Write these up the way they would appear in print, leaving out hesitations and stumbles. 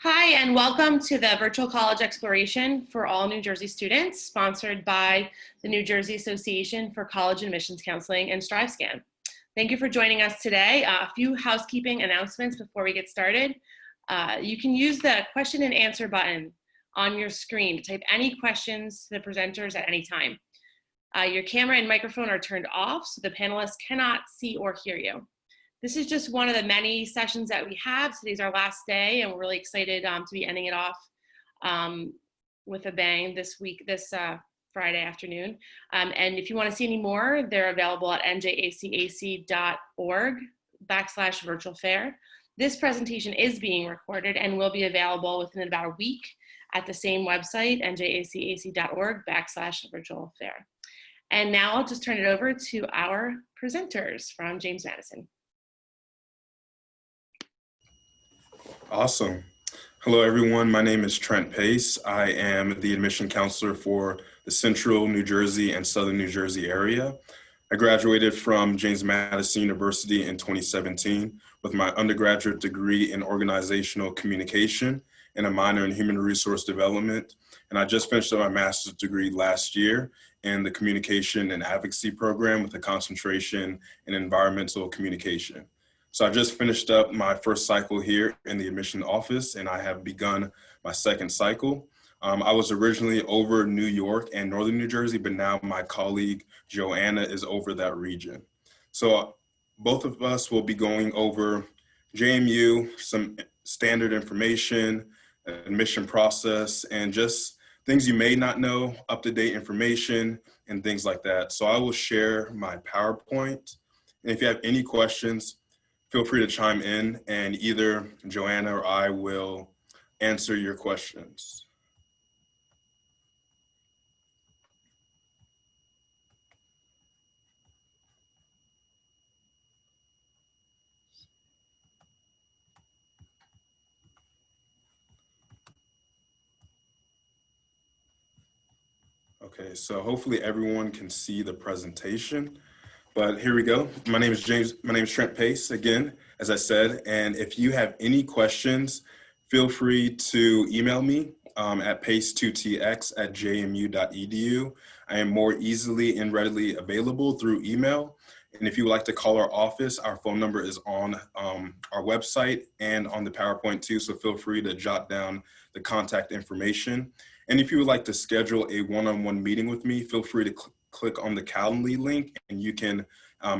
Hi, and welcome to the Virtual College Exploration for all New Jersey students, sponsored by the New Jersey Association for College Admissions Counseling and StriveScan. Thank you for joining us today. A few housekeeping announcements before we get started. You can use the question and answer button on your screen to type any questions to the presenters at any time. Your camera and microphone are turned off so the panelists cannot see or hear you. This is just one of the many sessions that we have. Today's our last day, and we're really excited to be ending it off with a bang this Friday afternoon. And if you want to see any more, they're available at njaacac.org/virtual fair. This presentation is being recorded and will be available within about a week at the same website, njaacac.org/virtual fair. And now I'll just turn it over to our presenters from James Madison. Awesome. Hello, everyone. My name is Trent Pace. I am the admission counselor for the Central New Jersey and Southern New Jersey area. I graduated from James Madison University in 2017 with my undergraduate degree in organizational communication and a minor in human resource development. And I just finished up my master's degree last year in the communication and advocacy program with a concentration in environmental communication. So I just finished up my first cycle here in the admission office, and I have begun my second cycle. I was originally over New York and Northern New Jersey, but now my colleague Joanna is over that region. So both of us will be going over JMU, some standard information, admission process, and just things you may not know, up-to-date information, and things like that. So I will share my PowerPoint. And if you have any questions, feel free to chime in, and either Joanna or I will answer your questions. Okay, so hopefully everyone can see the presentation. But here we go. My name is Trent Pace again, as I said. And if you have any questions, feel free to email me at pace2tx@jmu.edu. I am more easily and readily available through email. And if you would like to call our office, our phone number is on our website and on the PowerPoint too. So feel free to jot down the contact information. And if you would like to schedule a one-on-one meeting with me, feel free to click on the Calendly link and you can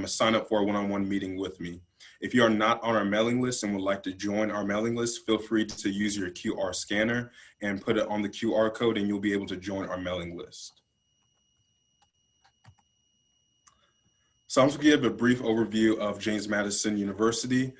sign up for a one-on-one meeting with me. If you are not on our mailing list and would like to join our mailing list, feel free to use your QR scanner and put it on the QR code and you'll be able to join our mailing list. So I'm just gonna give a brief overview of James Madison University.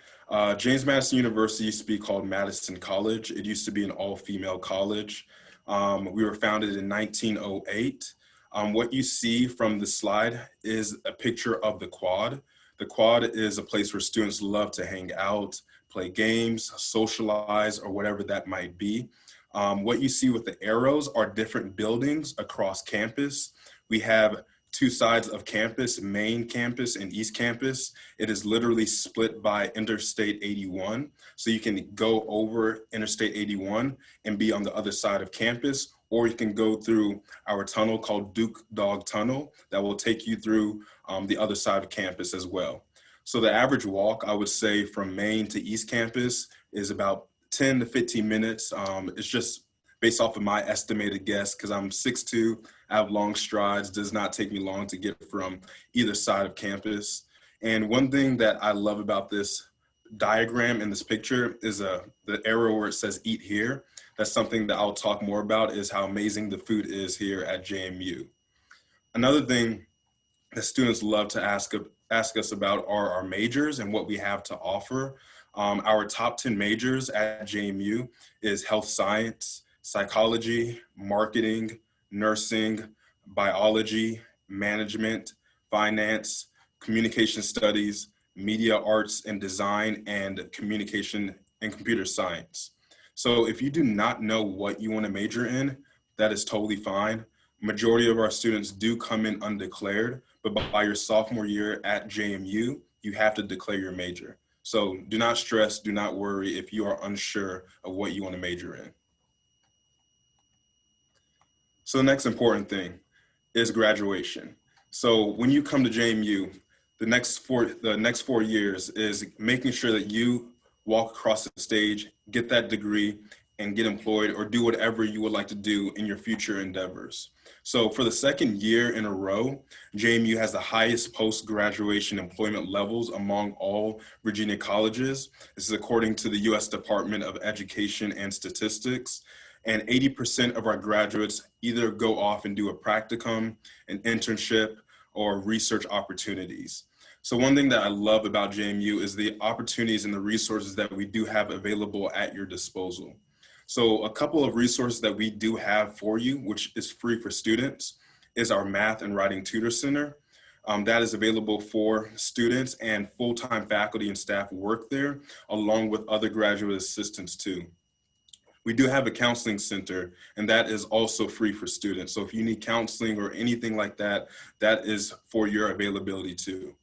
James Madison University used to be called Madison College. It used to be an all-female college. We were founded in 1908. What you see from the slide is a picture of the quad. The quad is a place where students love to hang out, play games, socialize, or whatever that might be. What you see with the arrows are different buildings across campus. We have two sides of campus, main campus and East Campus. It is literally split by Interstate 81. So you can go over Interstate 81 and be on the other side of campus, or you can go through our tunnel called Duke Dog Tunnel that will take you through the other side of campus as well. So the average walk, I would say, from Main to East Campus is about 10 to 15 minutes. It's just based off of my estimated guess, because I'm 6'2", I have long strides, does not take me long to get from either side of campus. And one thing that I love about this diagram in this picture is the arrow where it says eat here. That's something that I'll talk more about, is how amazing the food is here at JMU. Another thing that students love to ask us about are our majors and what we have to offer. Our top 10 majors at JMU is health science, psychology, marketing, nursing, biology, management, finance, communication studies, media arts and design, and communication and computer science. So if you do not know what you want to major in, that is totally fine. Majority of our students do come in undeclared, but by your sophomore year at JMU, you have to declare your major. So do not stress, do not worry if you are unsure of what you want to major in. So the next important thing is graduation. So when you come to JMU, the next 4 years is making sure that you walk across the stage, get that degree, and get employed or do whatever you would like to do in your future endeavors. So for the second year in a row, JMU has the highest post-graduation employment levels among all Virginia colleges. This is according to the U.S. Department of Education and Statistics. And 80% of our graduates either go off and do a practicum, an internship, or research opportunities. So one thing that I love about JMU is the opportunities and the resources that we do have available at your disposal. So a couple of resources that we do have for you, which is free for students, is our Math and Writing Tutor Center. That is available for students, and full-time faculty and staff work there, along with other graduate assistants too. We do have a counseling center, and that is also free for students. So if you need counseling or anything like that, that is for your availability too.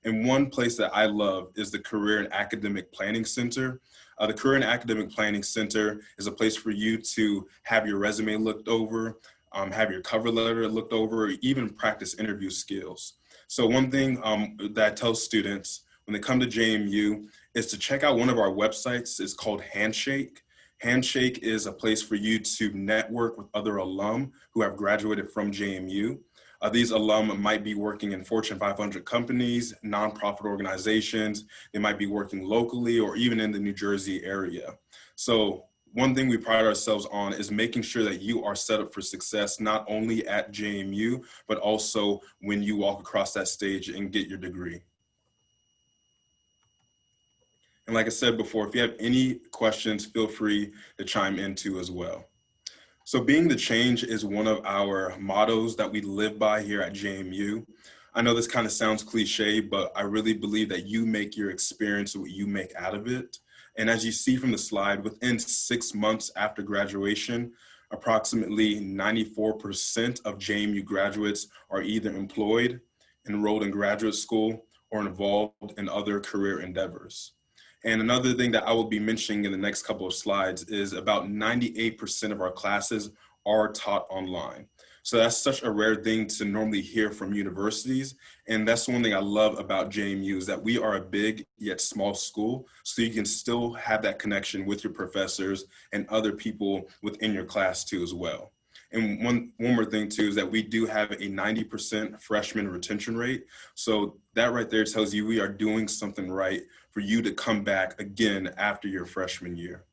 And one place that I love is the Career and Academic Planning Center. The Career and Academic Planning Center is a place for you to have your resume looked over, have your cover letter looked over, or even practice interview skills. So one thing that I tell students when they come to JMU is to check out one of our websites. It's called Handshake. Handshake is a place for you to network with other alum who have graduated from JMU. These alum might be working in Fortune 500 companies, nonprofit organizations. They might be working locally or even in the New Jersey area. So one thing we pride ourselves on is making sure that you are set up for success, not only at JMU, but also when you walk across that stage and get your degree. And like I said before, if you have any questions, feel free to chime in too as well. So being the change is one of our mottos that we live by here at JMU. I know this kind of sounds cliche, but I really believe that you make your experience what you make out of it. And as you see from the slide, within 6 months after graduation, approximately 94% of JMU graduates are either employed, enrolled in graduate school, or involved in other career endeavors. And another thing that I will be mentioning in the next couple of slides is about 98% of our classes are taught online. So that's such a rare thing to normally hear from universities. And that's one thing I love about JMU is that we are a big yet small school. So you can still have that connection with your professors and other people within your class too as well. And one more thing too is that we do have a 90% freshman retention rate. So that right there tells you we are doing something right for you to come back again after your freshman year.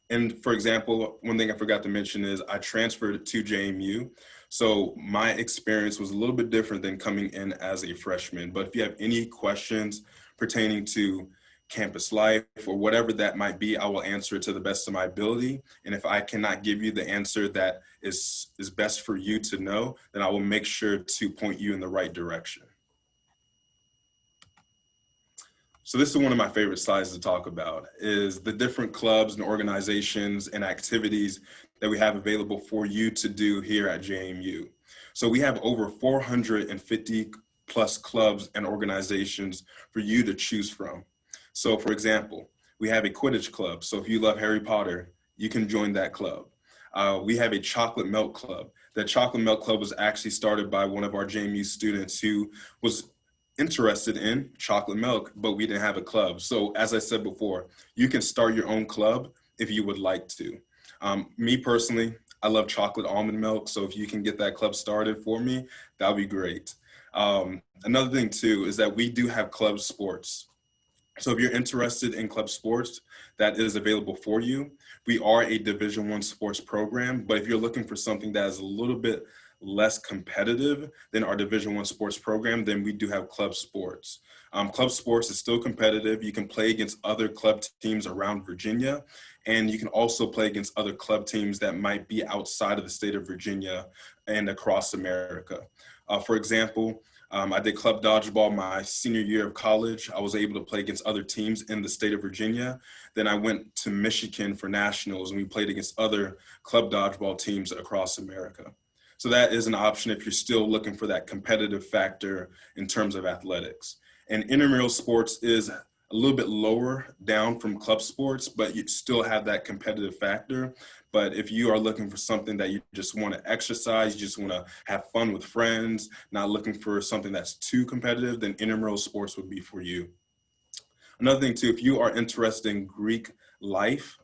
And for example, one thing I forgot to mention is I transferred to JMU. So my experience was a little bit different than coming in as a freshman. But if you have any questions pertaining to campus life or whatever that might be, I will answer it to the best of my ability. And if I cannot give you the answer that is best for you to know, then I will make sure to point you in the right direction. So this is one of my favorite slides to talk about, is the different clubs and organizations and activities that we have available for you to do here at JMU. So we have over 450 plus clubs and organizations for you to choose from. So for example, we have a Quidditch club. So if you love Harry Potter, you can join that club. We have a chocolate milk club. That chocolate milk club was actually started by one of our JMU students who was interested in chocolate milk, but we didn't have a club. So as I said before, you can start your own club if you would like to. Me personally, I love chocolate almond milk. So if you can get that club started for me, that would be great. Another thing too is that we do have club sports. So if you're interested in club sports, that is available for you. We are a Division I sports program, but if you're looking for something that is a little bit less competitive than our Division I sports program, then we do have club sports. Club sports is still competitive. You can play against other club teams around Virginia, and you can also play against other club teams that might be outside of the state of Virginia and across America. For example, I did club dodgeball my senior year of college. I was able to play against other teams in the state of Virginia. Then I went to Michigan for nationals, and we played against other club dodgeball teams across America. So that is an option if you're still looking for that competitive factor in terms of athletics. And intramural sports is a little bit lower down from club sports, but you still have that competitive factor. But if you are looking for something that you just want to exercise, you just want to have fun with friends, not looking for something that's too competitive, then intramural sports would be for you. Another thing too, if you are interested in Greek life,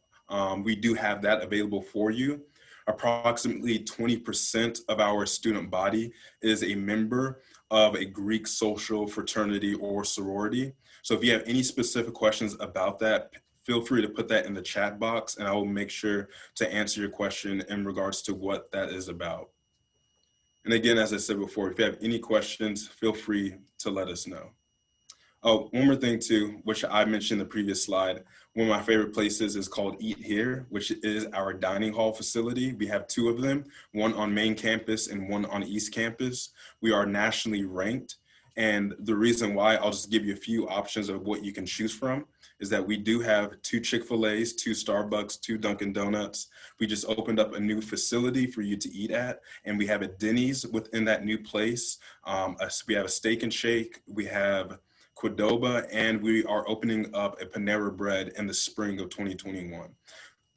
we do have that available for you. Approximately 20% of our student body is a member of a Greek social fraternity or sorority. So if you have any specific questions about that, feel free to put that in the chat box and I will make sure to answer your question in regards to what that is about. And again, as I said before, if you have any questions, feel free to let us know. Oh, one more thing too, which I mentioned in the previous slide. One of my favorite places is called Eat Here, which is our dining hall facility. We have two of them, one on main campus and one on East Campus. We are nationally ranked. And the reason why, I'll just give you a few options of what you can choose from, is that we do have 2 Chick-fil-A's, 2 Starbucks, 2 Dunkin' Donuts. We just opened up a new facility for you to eat at, and we have a Denny's within that new place. We have a Steak and Shake. We have Qdoba, and we are opening up a Panera Bread in the spring of 2021.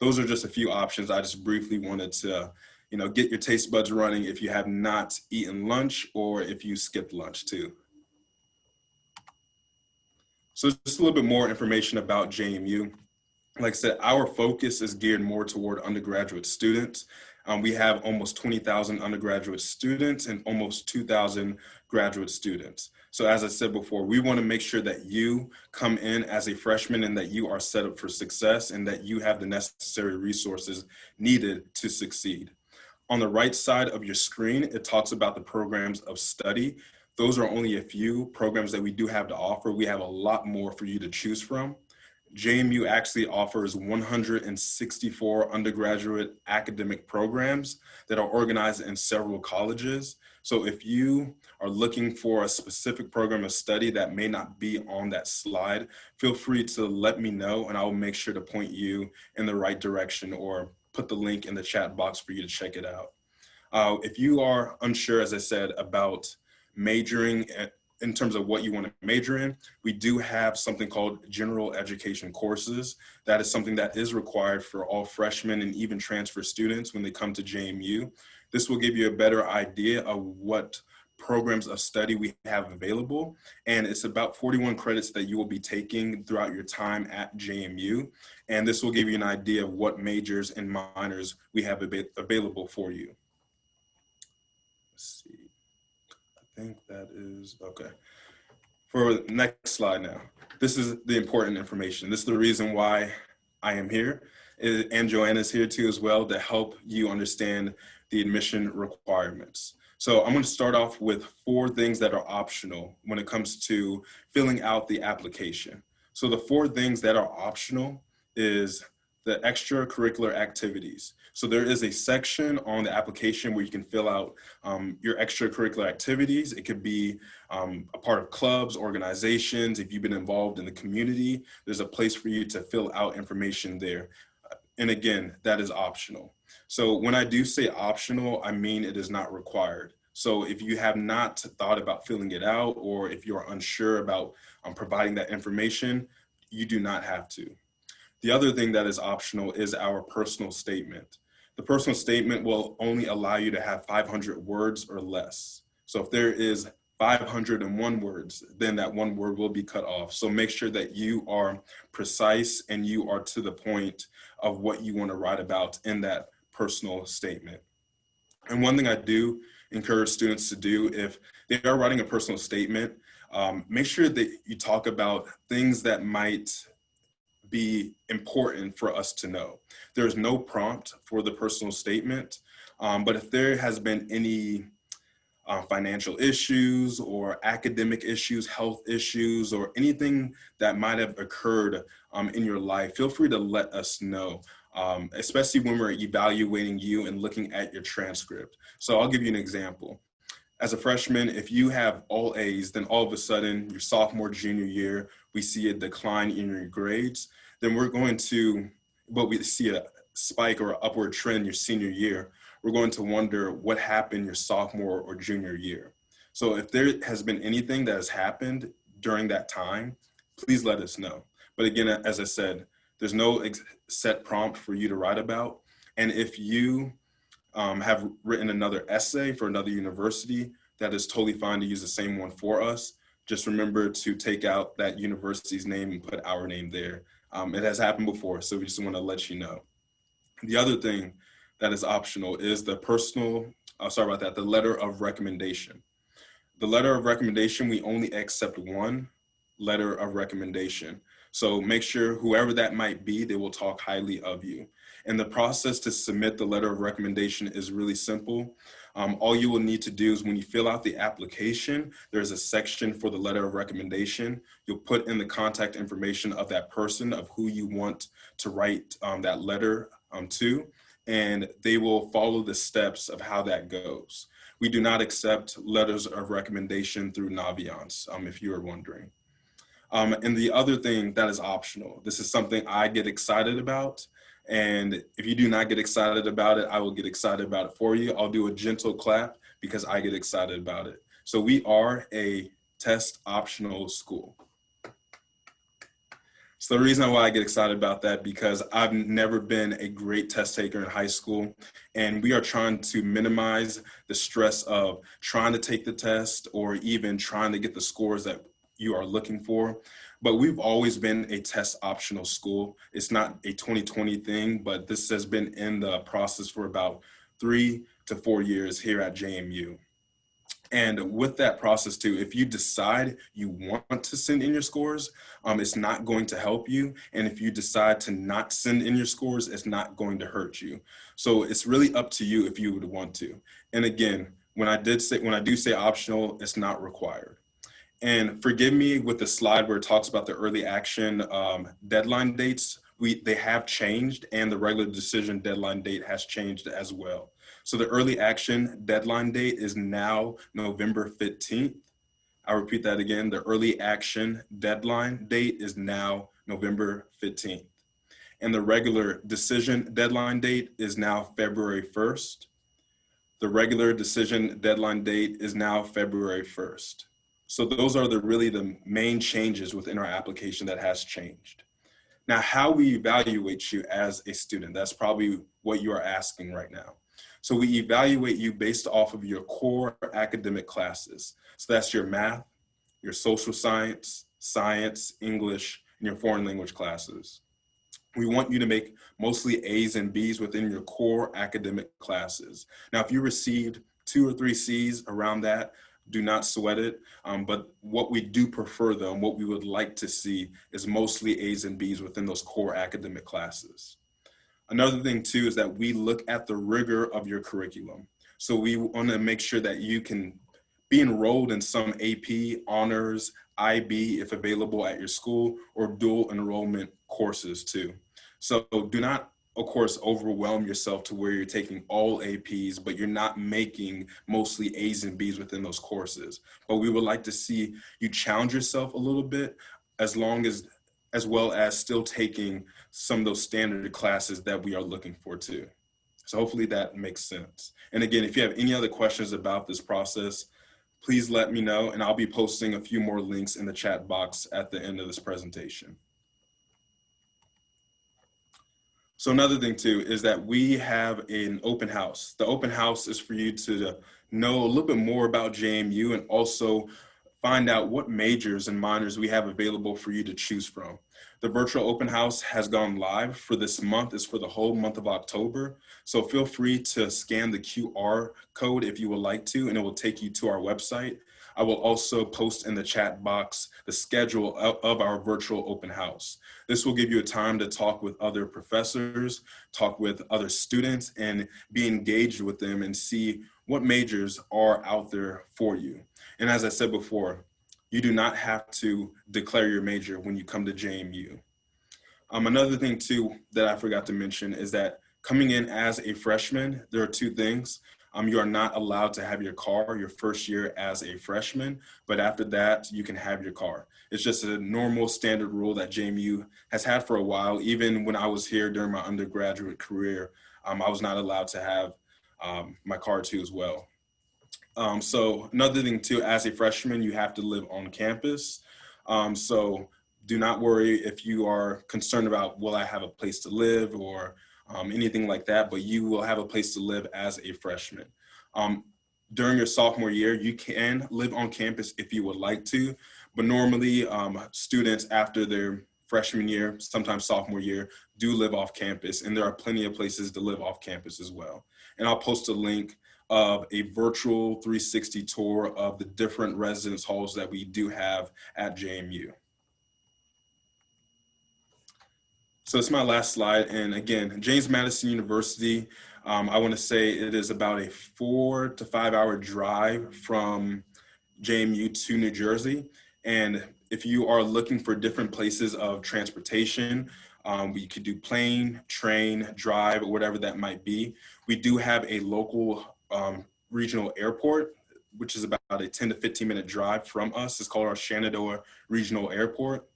Those are just a few options. I just briefly wanted to, get your taste buds running if you have not eaten lunch or if you skipped lunch too. So just a little bit more information about JMU. Like I said, our focus is geared more toward undergraduate students. We have almost 20,000 undergraduate students and almost 2,000 graduate students. So as I said before, we want to make sure that you come in as a freshman and that you are set up for success and that you have the necessary resources needed to succeed. On the right side of your screen, it talks about the programs of study. Those are only a few programs that we do have to offer. We have a lot more for you to choose from. JMU actually offers 164 undergraduate academic programs that are organized in several colleges. So if you are looking for a specific program of study that may not be on that slide, feel free to let me know and I will make sure to point you in the right direction or put the link in the chat box for you to check it out. If you are unsure, as I said, about majoring in terms of what you want to major in, we do have something called general education courses. That is something that is required for all freshmen and even transfer students when they come to JMU. This will give you a better idea of what programs of study we have available. And it's about 41 credits that you will be taking throughout your time at JMU. And this will give you an idea of what majors and minors we have available for you. Let's see. I think that is okay. For the next slide now, this is the important information. This is the reason why I am here, and Joanna's here too as well to help you understand the admission requirements. So I'm going to start off with 4 things that are optional when it comes to filling out the application. So the 4 things that are optional is the extracurricular activities. So there is a section on the application where you can fill out your extracurricular activities. It could be a part of clubs, organizations. If you've been involved in the community, there's a place for you to fill out information there. And again, that is optional. So when I do say optional, I mean it is not required. So if you have not thought about filling it out, or if you're unsure about providing that information, you do not have to. The other thing that is optional is our personal statement. The personal statement will only allow you to have 500 words or less. So if there is 501 words, then that 1 word will be cut off. So make sure that you are precise and you are to the point of what you want to write about in that personal statement. And one thing I do encourage students to do if they are writing a personal statement, make sure that you talk about things that might be important for us to know. There's no prompt for the personal statement, but if there has been any financial issues or academic issues, health issues, or anything that might have occurred in your life, feel free to let us know, especially when we're evaluating you and looking at your transcript. So I'll give you an example. As a freshman, if you have all A's, then all of a sudden your sophomore, junior year, we see a decline in your grades, then we're going to, but we see a spike or upward trend your senior year, we're going to wonder what happened your sophomore or junior year. So if there has been anything that has happened during that time, please let us know. But again, as I said, there's no set prompt for you to write about. And if you have written another essay for another university, that is totally fine to use the same one for us. Just remember to take out that university's name and put our name there. It has happened before, so we just want to let you know. The other thing that is optional is the the letter of recommendation. The letter of recommendation, we only accept one letter of recommendation. So make sure whoever that might be, they will talk highly of you. And the process to submit the letter of recommendation is really simple. All you will need to do is when you fill out the application, there's a section for the letter of recommendation. You'll put in the contact information of that person, of who you want to write that letter to, and they will follow the steps of how that goes. We do not accept letters of recommendation through Naviance, if you are wondering. And the other thing that is optional, this is something I get excited about. And if you do not get excited about it, I will get excited about it for you. I'll do a gentle clap because I get excited about it. So we are a test optional school. So the reason why I get excited about that, because I've never been a great test taker in high school, and we are trying to minimize the stress of trying to take the test or even trying to get the scores that you are looking for. But we've always been a test optional school. It's not a 2020 thing, but this has been in the process for about 3 to 4 years here at JMU. And with that process too, if you decide you want to send in your scores, it's not going to help you. And if you decide to not send in your scores, it's not going to hurt you. So it's really up to you if you would want to. And again, when I do say optional, it's not required. And forgive me with the slide where it talks about the early action deadline dates. They have changed, and the regular decision deadline date has changed as well. So the early action deadline date is now November 15th. I'll repeat that again. The early action deadline date is now November 15th. And the regular decision deadline date is now February 1st. The regular decision deadline date is now February 1st. So those are really the main changes within our application that has changed. Now, how we evaluate you as a student, that's probably what you are asking right now. So we evaluate you based off of your core academic classes. So that's your math, your social science, science, English, and your foreign language classes. We want you to make mostly A's and B's within your core academic classes. Now, if you received 2 or 3 C's around that, do not sweat it. But what we do prefer though, and what we would like to see is mostly A's and B's within those core academic classes. Another thing too is that we look at the rigor of your curriculum. So we want to make sure that you can be enrolled in some AP, honors, IB if available at your school, or dual enrollment courses too. So do not, of course, overwhelm yourself to where you're taking all APs, but you're not making mostly A's and B's within those courses. But we would like to see you challenge yourself a little bit, as well as still taking some of those standard classes that we are looking for too. So hopefully that makes sense. And again, if you have any other questions about this process, please let me know, and I'll be posting a few more links in the chat box at the end of this presentation. So another thing too is that we have an open house. The open house is for you to know a little bit more about JMU and also find out what majors and minors we have available for you to choose from. The virtual open house has gone live for this month. It's for the whole month of October. So feel free to scan the QR code if you would like to, and it will take you to our website. I will also post in the chat box the schedule of our virtual open house. This will give you a time to talk with other professors, talk with other students, and be engaged with them and see what majors are out there for you. And as I said before, you do not have to declare your major when you come to JMU. Another thing too that I forgot to mention is that coming in as a freshman, there are 2 things. You are not allowed to have your car your first year as a freshman, but after that, you can have your car. It's just a normal standard rule that JMU has had for a while. Even when I was here during my undergraduate career, I was not allowed to have my car too as well. So another thing too, as a freshman, you have to live on campus. So do not worry if you are concerned about, will I have a place to live or anything like that, but you will have a place to live as a freshman. During your sophomore year, you can live on campus if you would like to, but normally students after their freshman year, sometimes sophomore year, do live off campus, and there are plenty of places to live off campus as well. And I'll post a link of a virtual 360 tour of the different residence halls that we do have at JMU. So it's my last slide. And again, James Madison University, I want to say it is about a 4 to 5 hour drive from JMU to New Jersey. And if you are looking for different places of transportation, we could do plane, train, drive, or whatever that might be. We do have a local regional airport, which is about a 10 to 15 minute drive from us. It's called our Shenandoah Regional Airport.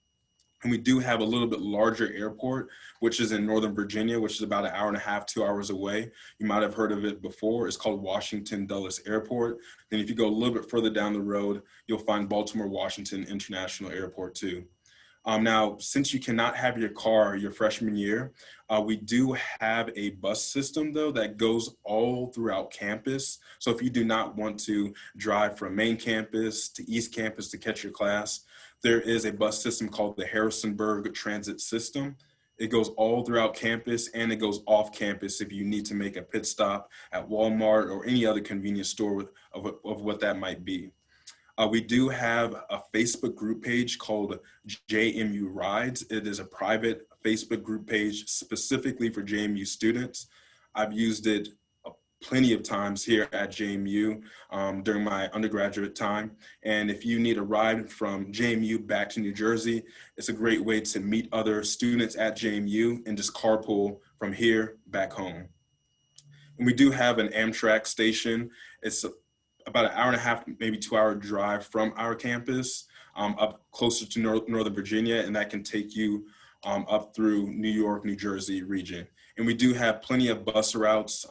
And we do have a little bit larger airport, which is in Northern Virginia, which is about an hour and a half, 2 hours away. You might have heard of it before. It's called Washington Dulles Airport. Then if you go a little bit further down the road, you'll find Baltimore Washington International Airport too. Now, since you cannot have your car your freshman year, we do have a bus system though that goes all throughout campus. So if you do not want to drive from main campus to East Campus to catch your class, there is a bus system called the Harrisonburg Transit System. It goes all throughout campus and it goes off campus if you need to make a pit stop at Walmart or any other convenience store of what that might be. We do have a Facebook group page called JMU Rides. It is a private Facebook group page specifically for JMU students. I've used it plenty of times here at JMU during my undergraduate time. And if you need a ride from JMU back to New Jersey, it's a great way to meet other students at JMU and just carpool from here back home. And we do have an Amtrak station. It's about an hour and a half, maybe 2 hour drive from our campus up closer to Northern Virginia, and that can take you up through New York, New Jersey region. And we do have plenty of bus routes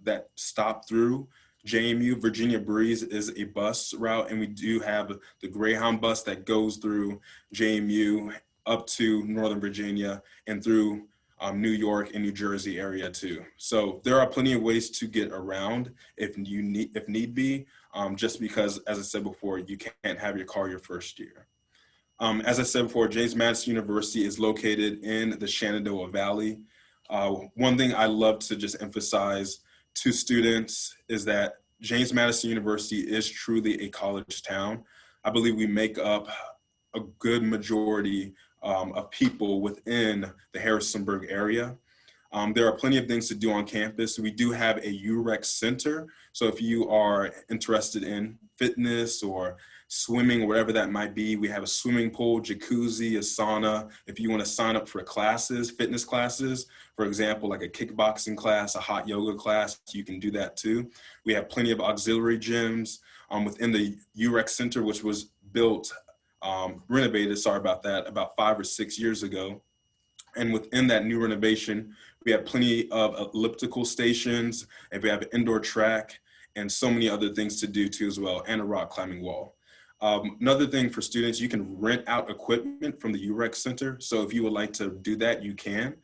that stop through JMU. Virginia Breeze is a bus route, and we do have the Greyhound bus that goes through JMU up to Northern Virginia and through New York and New Jersey area too. So there are plenty of ways to get around if need be, just because, as I said before, you can't have your car your first year. As I said before, James Madison University is located in the Shenandoah Valley. One thing I love to just emphasize to students is that James Madison University is truly a college town. I believe we make up a good majority of people within the Harrisonburg area. There are plenty of things to do on campus. We do have a UREC center. So if you are interested in fitness or swimming, whatever that might be, we have a swimming pool, jacuzzi, a sauna. If you want to sign up for classes, fitness classes, for example, like a kickboxing class, a hot yoga class, you can do that too. We have plenty of auxiliary gyms within the UREC center, which was built renovated, sorry about that, about 5 or 6 years ago. And within that new renovation, we have plenty of elliptical stations, and we have an indoor track, and so many other things to do too as well, and a rock climbing wall. Another thing for students, you can rent out equipment from the UREC Center. So if you would like to do that, you can.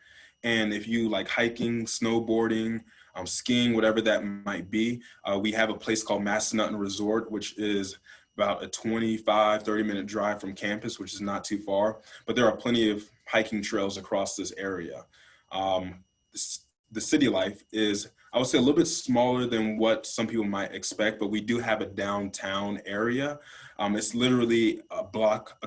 And if you like hiking, snowboarding, skiing, whatever that might be, we have a place called Massanutten Resort, which is about a 25, 30-minute drive from campus, which is not too far, but there are plenty of hiking trails across this area. The city life is, I would say, a little bit smaller than what some people might expect, but we do have a downtown area. It's literally a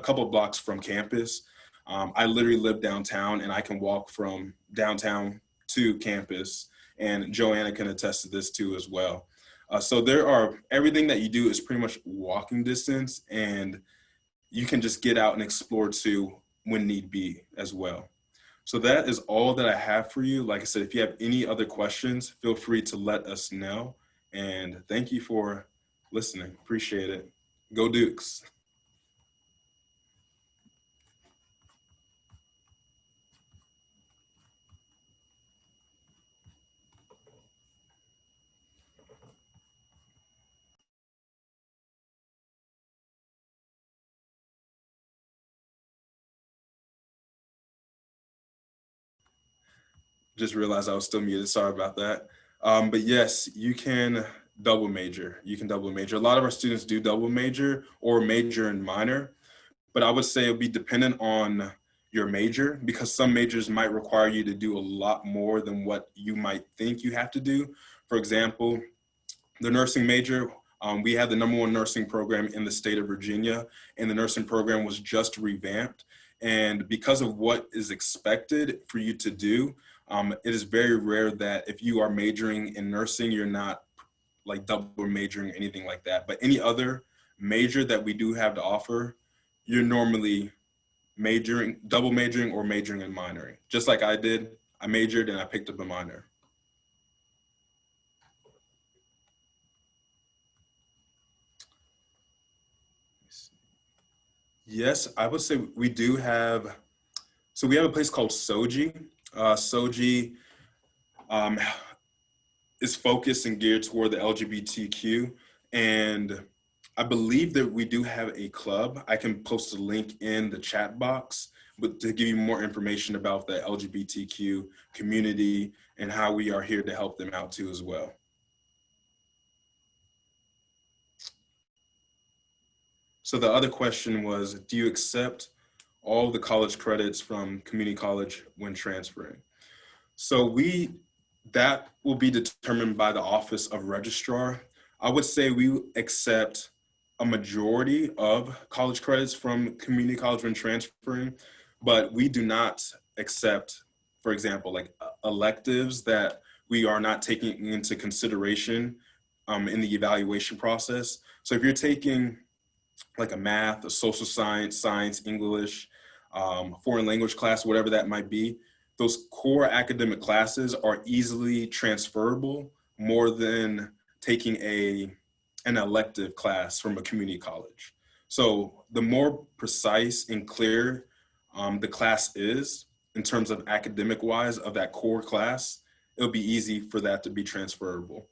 couple of blocks from campus. I literally live downtown, and I can walk from downtown to campus, and Joanna can attest to this too as well. So everything that you do is pretty much walking distance, and you can just get out and explore too when need be as well. So that is all that I have for you. Like I said, if you have any other questions, feel free to let us know. And thank you for listening. Appreciate it. Go Dukes. Just realized I was still muted. Sorry about that. But yes, you can double major. You can double major. A lot of our students do double major or major and minor, but I would say it'll be dependent on your major, because some majors might require you to do a lot more than what you might think you have to do. For example, the nursing major, we had the #1 nursing program in the state of Virginia, and the nursing program was just revamped. And because of what is expected for you to do, it is very rare that if you are majoring in nursing, you're not like double majoring, anything like that. But any other major that we do have to offer, you're normally majoring, double majoring, or majoring and minoring. Just like I did, I majored and I picked up a minor. Yes, I would say we do have, so we have a place called Soji. Soji is focused and geared toward the LGBTQ. And I believe that we do have a club. I can post a link in the chat box, but to give you more information about the LGBTQ community and how we are here to help them out too as well. So the other question was, do you accept all the college credits from community college when transferring? So that will be determined by the Office of Registrar. I would say we accept a majority of college credits from community college when transferring, but we do not accept, for example, like electives that we are not taking into consideration in the evaluation process. So if you're taking like a math, a social science, English, foreign language class, whatever that might be, those core academic classes are easily transferable more than taking an elective class from a community college. So the more precise and clear the class is in terms of academic wise of that core class, it'll be easy for that to be transferable.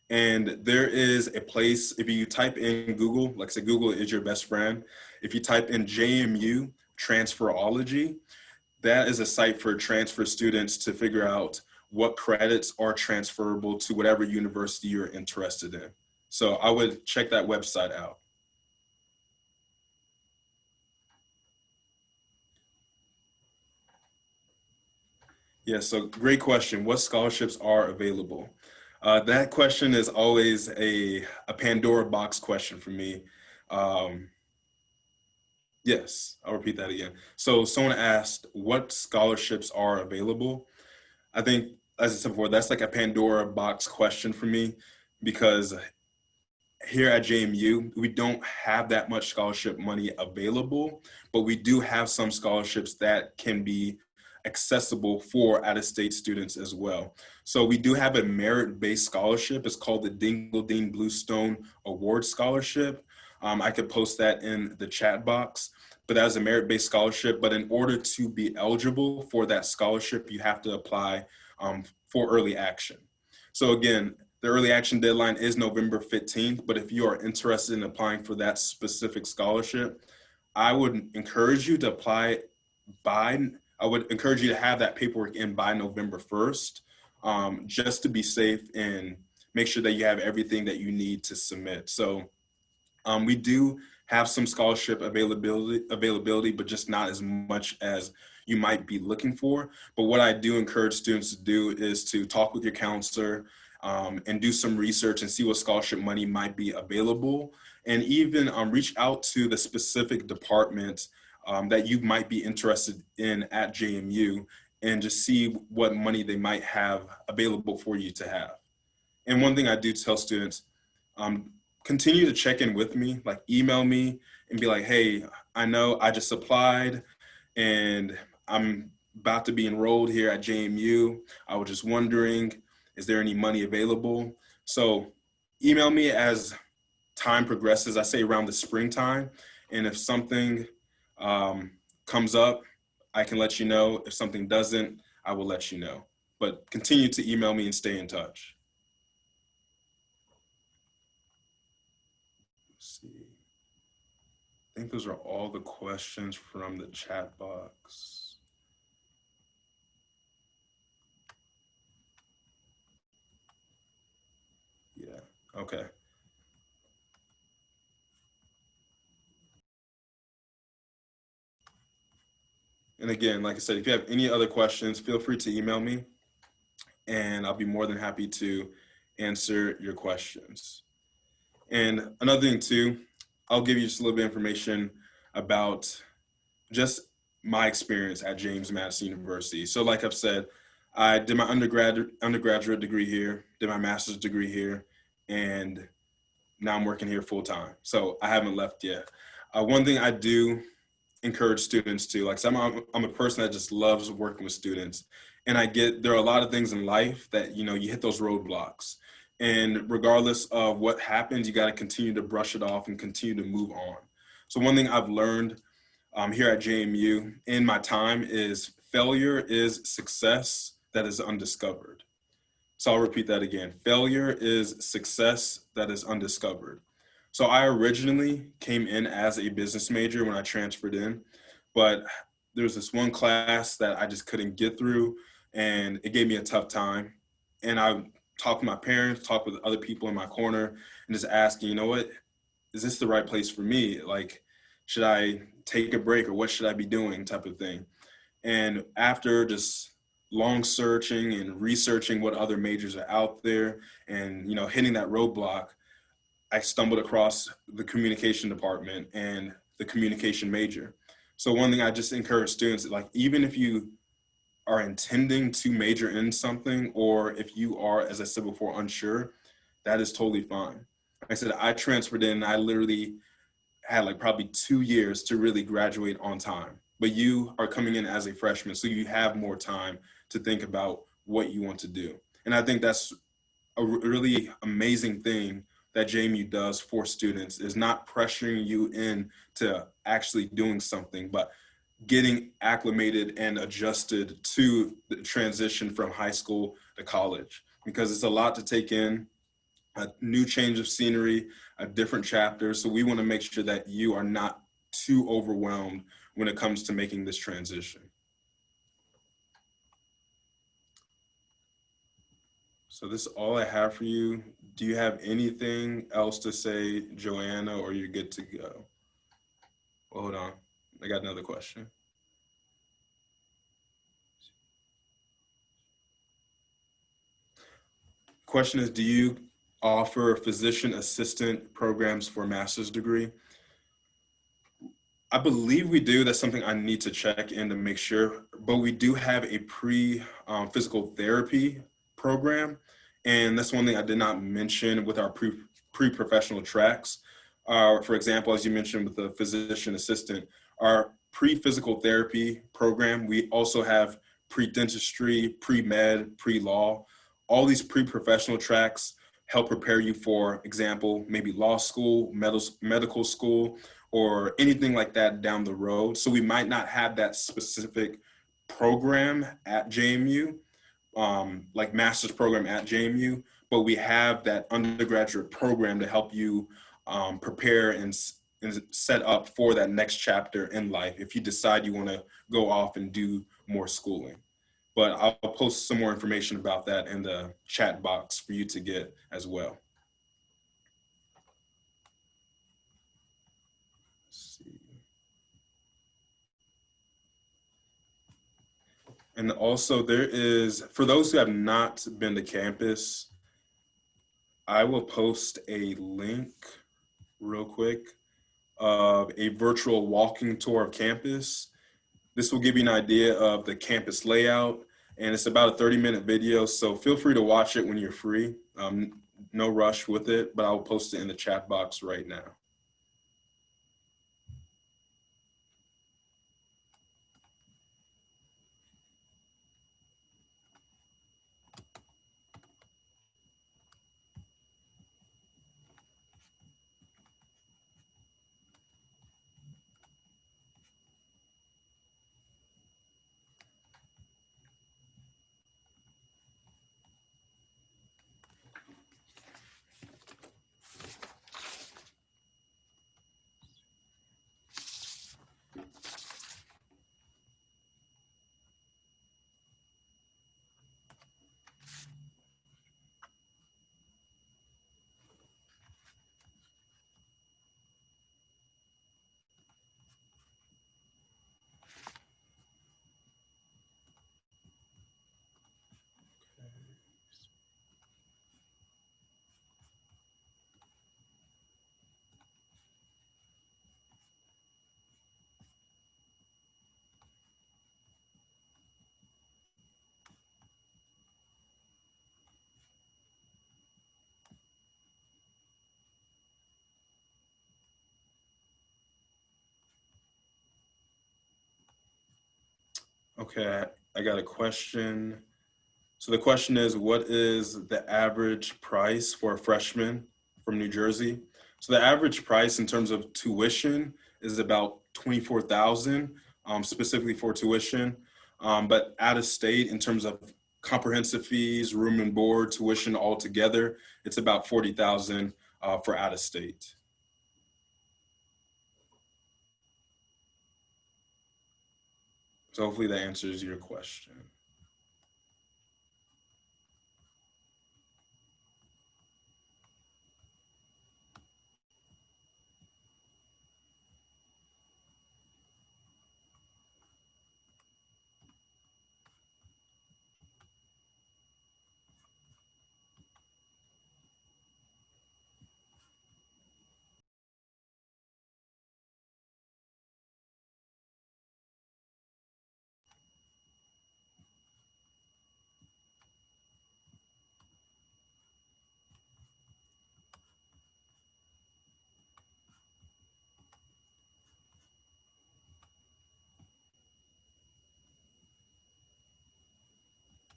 And there is a place, if you type in Google, like I said, Google is your best friend. If you type in JMU Transferology, that is a site for transfer students to figure out what credits are transferable to whatever university you're interested in. So I would check that website out. Yeah, so great question. What scholarships are available? That question is always a Pandora box question for me. Yes, I'll repeat that again. So someone asked what scholarships are available. I think, as I said before, that's like a Pandora box question for me, because here at JMU, we don't have that much scholarship money available, but we do have some scholarships that can be accessible for out-of-state students as well. So we do have a merit-based scholarship. It's called the Dingle-Dean Bluestone Award Scholarship. I could post that in the chat box, but that is a merit-based scholarship. But in order to be eligible for that scholarship, you have to apply for early action. So again, the early action deadline is November 15th, but if you are interested in applying for that specific scholarship, I would encourage you to apply I would encourage you to have that paperwork in by November 1st, just to be safe and make sure that you have everything that you need to submit. So we do have some scholarship availability, but just not as much as you might be looking for. But what I do encourage students to do is to talk with your counselor and do some research and see what scholarship money might be available, and even reach out to the specific department that you might be interested in at JMU, and just see what money they might have available for you to have. And one thing I do tell students, continue to check in with me, like email me and be like, hey, I know I just applied and I'm about to be enrolled here at JMU. I was just wondering, is there any money available? So email me as time progresses. I say around the springtime. And if something comes up, I can let you know. If something doesn't, I will let you know. But continue to email me and stay in touch. Let's see. I think those are all the questions from the chat box. Okay. And again, like I said, if you have any other questions, feel free to email me and I'll be more than happy to answer your questions. And another thing too, I'll give you just a little bit of information about just my experience at James Madison University. So like I've said, I did my undergraduate degree here, did my master's degree here, and now I'm working here full time. So I haven't left yet. One thing I do encourage students to, like, so I'm a person that just loves working with students. And I get, there are a lot of things in life that, you know, you hit those roadblocks. And regardless of what happens, you got to continue to brush it off and continue to move on. So one thing I've learned here at JMU in my time is failure is success that is undiscovered. So I'll repeat that again. Failure is success that is undiscovered. So I originally came in as a business major when I transferred in, but there was this one class that I just couldn't get through and it gave me a tough time. And I talked with my parents, talked with other people in my corner and just asking, you know what, is this the right place for me? Like, should I take a break or what should I be doing type of thing? And after just long searching and researching what other majors are out there and, you know, hitting that roadblock, I stumbled across the communication department and the communication major. So one thing I just encourage students, like, even if you are intending to major in something, or if you are, as I said before, unsure, that is totally fine. Like I said, I transferred in, I literally had like probably 2 years to really graduate on time, but you are coming in as a freshman, so you have more time to think about what you want to do. And I think that's a really amazing thing that JMU does for students, is not pressuring you in to actually doing something, but getting acclimated and adjusted to the transition from high school to college, because it's a lot to take in, a new change of scenery, a different chapter. So we want to make sure that you are not too overwhelmed when it comes to making this transition. So this is all I have for you. Do you have anything else to say, Joanna, or you're good to go? Well, hold on. I got another question. Question is, do you offer physician assistant programs for a master's degree? I believe we do. That's something I need to check in to make sure. But we do have a physical therapy program. And that's one thing I did not mention with our pre-professional tracks. For example, as you mentioned with the physician assistant, our pre-physical therapy program, we also have pre-dentistry, pre-med, pre-law. All these pre-professional tracks help prepare you for example, maybe law school, medical school, or anything like that down the road. So we might not have that specific program at JMU, like master's program at JMU, but we have that undergraduate program to help you prepare and set up for that next chapter in life if you decide you want to go off and do more schooling. But I'll post some more information about that in the chat box for you to get as well. Let's see. And also there is, for those who have not been to campus, I will post a link real quick of a virtual walking tour of campus. This will give you an idea of the campus layout, and it's about a 30-minute video, so feel free to watch it when you're free. No rush with it, but I'll post it in the chat box right now. Okay, I got a question. So the question is, what is the average price for a freshman from New Jersey? So the average price in terms of tuition is about 24,000, specifically for tuition. But out of state, in terms of comprehensive fees, room and board, tuition altogether, it's about 40,000 for out of state. So hopefully that answers your question.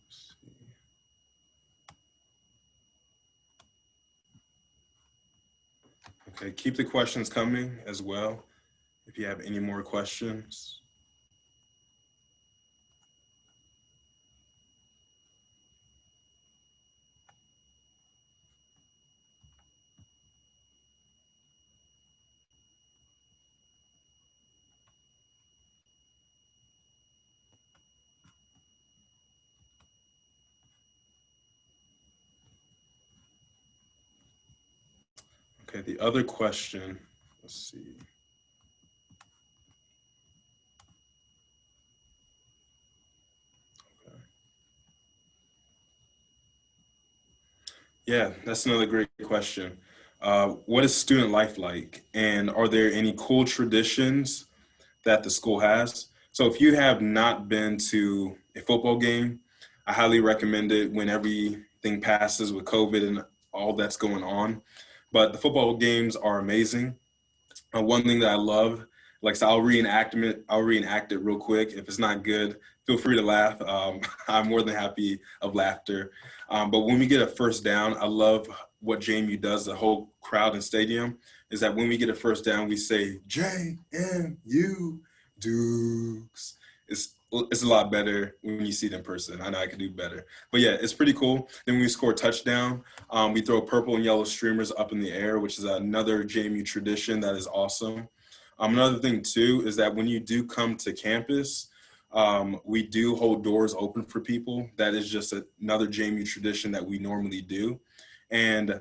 Let's see. Okay, keep the questions coming as well if you have any more questions. Okay, the other question, let's see. Okay. Yeah, that's another great question. What is student life like? And are there any cool traditions that the school has? So if you have not been to a football game, I highly recommend it when everything passes with COVID and all that's going on. But the football games are amazing. One thing that I love, like, so I'll reenact it. I'll reenact it real quick. If it's not good, feel free to laugh. I'm more than happy of laughter. But when we get a first down, I love what JMU does. The whole crowd and stadium is that when we get a first down, we say JMU Dukes. It's a lot better when you see it in person. I know I could do better, but yeah, it's pretty cool. Then when we score a touchdown, we throw purple and yellow streamers up in the air, which is another JMU tradition that is awesome. Another thing too is that when you do come to campus, we do hold doors open for people. That is just another JMU tradition that we normally do. And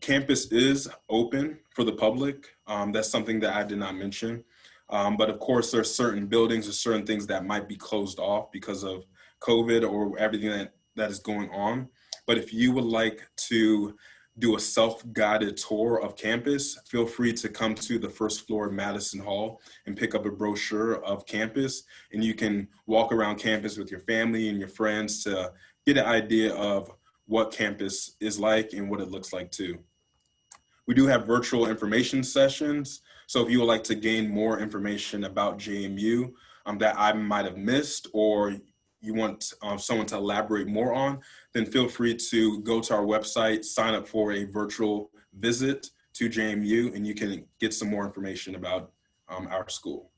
campus is open for the public. That's something that I did not mention. But of course, there are certain buildings or certain things that might be closed off because of COVID or everything that is going on. But if you would like to do a self-guided tour of campus, feel free to come to the first floor of Madison Hall and pick up a brochure of campus. And you can walk around campus with your family and your friends to get an idea of what campus is like and what it looks like too. We do have virtual information sessions. So if you would like to gain more information about JMU that I might have missed, or you want someone to elaborate more on, then feel free to go to our website, sign up for a virtual visit to JMU, and you can get some more information about our school.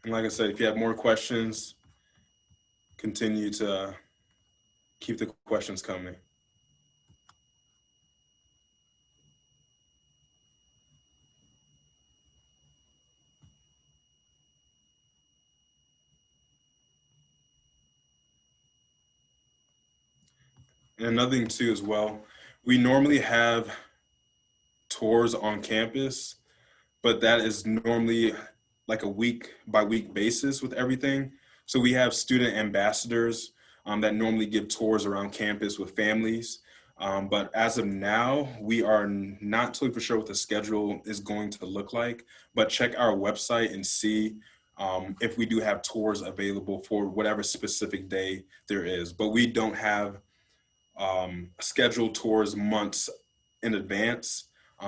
And like I said, if you have more questions, continue to keep the questions coming. And another thing too as well, we normally have tours on campus, but that is normally like a week by week basis with everything. So we have student ambassadors that normally give tours around campus with families. But as of now, we are not totally for sure what the schedule is going to look like, but check our website and see if we do have tours available for whatever specific day there is. But we don't have scheduled tours months in advance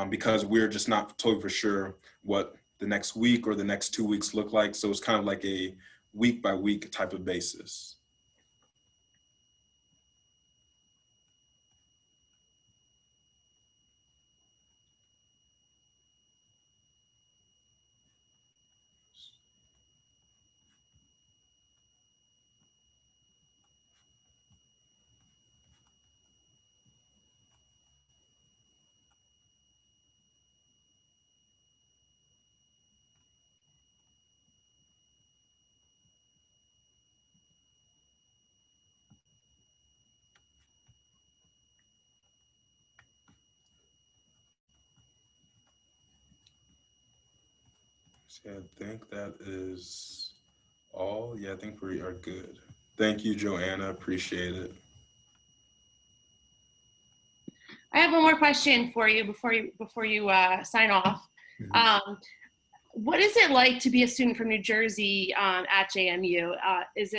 because we're just not totally for sure what the next week or the next 2 weeks look like. So it's kind of like a week by week type of basis. So I think that is all. Yeah, I think we are good. Thank you, Joanna. Appreciate it. I have one more question for you before you sign off. What is it like to be a student from New Jersey at JMU?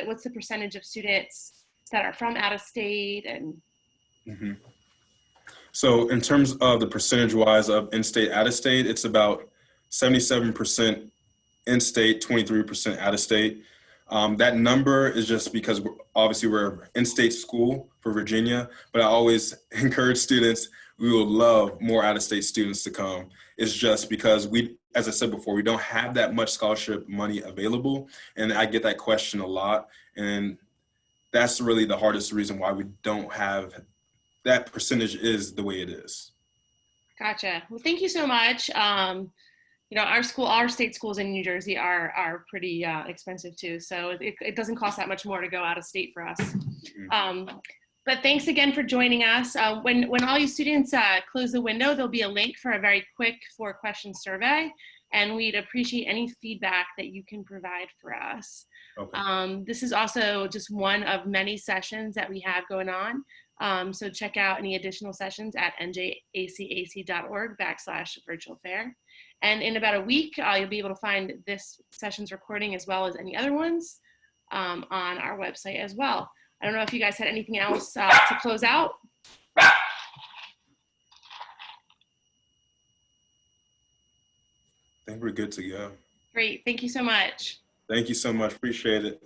What's the percentage of students that are from out of state? And So in terms of the percentage wise of in-state, out-of-state, it's about 77% in-state, 23% out-of-state. That number is just because obviously we're in-state school for Virginia, but I always encourage students, we would love more out-of-state students to come. It's just because we, as I said before, we don't have that much scholarship money available. And I get that question a lot. And that's really the hardest reason why we don't have that percentage is the way it is. Gotcha. Well, thank you so much. Our state schools in New Jersey are pretty expensive too. So it doesn't cost that much more to go out of state for us. But thanks again for joining us. When all you students close the window, there'll be a link for a very quick 4-question survey. And we'd appreciate any feedback that you can provide for us. Okay. This is also just one of many sessions that we have going on. So check out any additional sessions at njacac.org/virtual fair. And in about a week, you'll be able to find this session's recording as well as any other ones on our website as well. I don't know if you guys had anything else to close out. I think we're good to go. Great. Thank you so much. Thank you so much. Appreciate it.